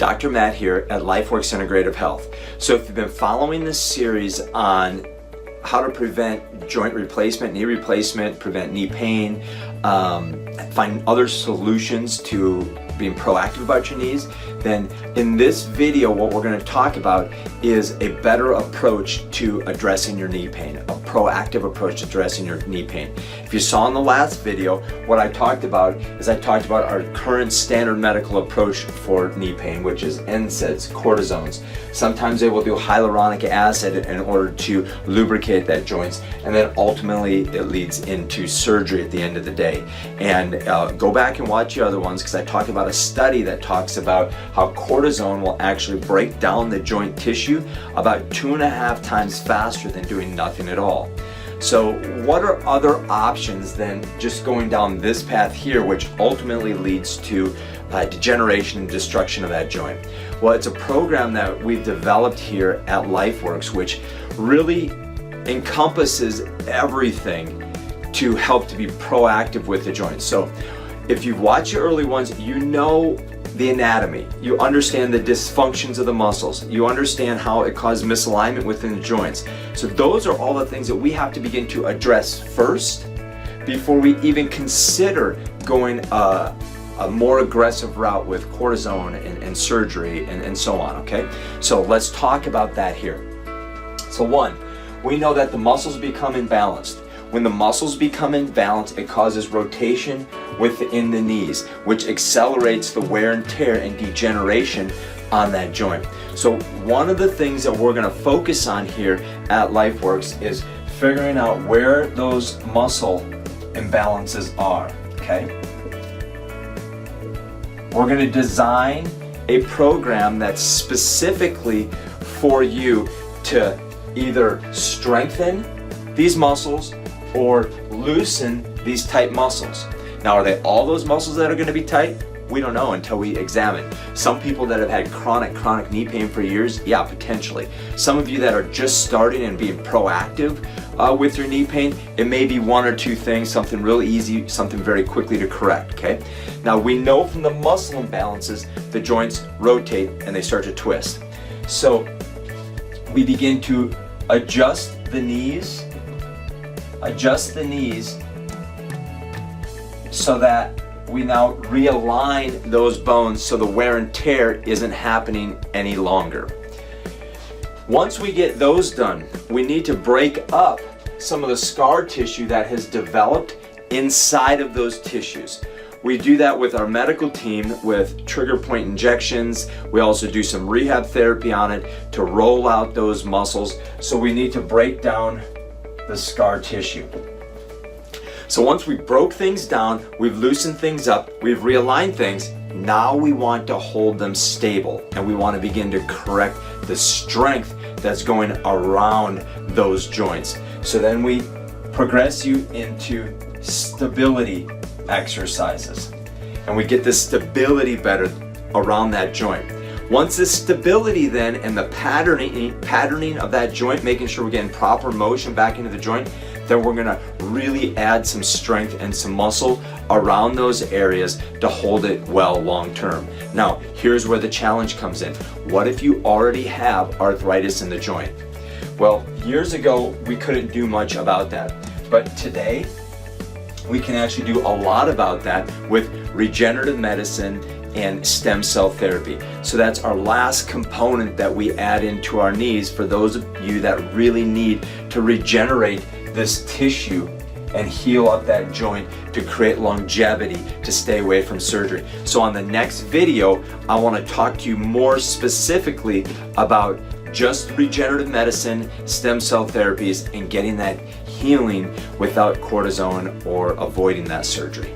Dr. Matt here at LifeWorks Integrative Health. So if you've been following this series on how to prevent joint replacement, knee replacement, prevent knee pain, find other solutions to being proactive about your knees, then in this video what we're going to talk about is a better approach to addressing your knee pain, a proactive approach to addressing your knee pain. If you saw in the last video, what I talked about is our current standard medical approach for knee pain, which is NSAIDs, cortisones. Sometimes they will do hyaluronic acid in order to lubricate that joints, and then ultimately it leads into surgery at the end of the day. And go back and watch the other ones, because I talked about a study that talks about how cortisone will actually break down the joint tissue about 2.5 times faster than doing nothing at all. So what are other options than just going down this path here, which ultimately leads to degeneration and destruction of that joint? Well, it's a program that we've developed here at LifeWorks, which really encompasses everything to help to be proactive with the joint. So if you've watched your early ones, you know the anatomy, you understand the dysfunctions of the muscles, you understand how it causes misalignment within the joints. So those are all the things that we have to begin to address first before we even consider going a more aggressive route with cortisone and surgery and so on, okay? So let's talk about that here. So one, we know that the muscles become imbalanced. When the muscles become imbalanced, it causes rotation within the knees, which accelerates the wear and tear and degeneration on that joint. So one of the things that we're going to focus on here at LifeWorks is figuring out where those muscle imbalances are, okay? We're going to design a program that's specifically for you to either strengthen these muscles or loosen these tight muscles. Now, are they all those muscles that are going to be tight? We don't know until we examine. Some people that have had chronic knee pain for years, yeah, potentially. Some of you that are just starting and being proactive with your knee pain, it may be one or two things, something real easy, something very quickly to correct, okay? Now, we know from the muscle imbalances, the joints rotate and they start to twist. So we begin to adjust the knees so that we now realign those bones so the wear and tear isn't happening any longer. Once we get those done, we need to break up some of the scar tissue that has developed inside of those tissues. We do that with our medical team with trigger point injections. We also do some rehab therapy on it to roll out those muscles. So we need to break down the scar tissue. So once we broke things down, we've loosened things up, we've realigned things, now we want to hold them stable and we want to begin to correct the strength that's going around those joints. So then we progress you into stability exercises and we get the stability better around that joint. Once the stability then and the patterning of that joint, making sure we're getting proper motion back into the joint, then we're gonna really add some strength and some muscle around those areas to hold it well long term. Now, here's where the challenge comes in. What if you already have arthritis in the joint? Well, years ago, we couldn't do much about that. But today, we can actually do a lot about that with regenerative medicine and stem cell therapy. So that's our last component that we add into our knees for those of you that really need to regenerate this tissue and heal up that joint to create longevity to stay away from surgery. So on the next video, I want to talk to you more specifically about just regenerative medicine, stem cell therapies, and getting that healing without cortisone or avoiding that surgery.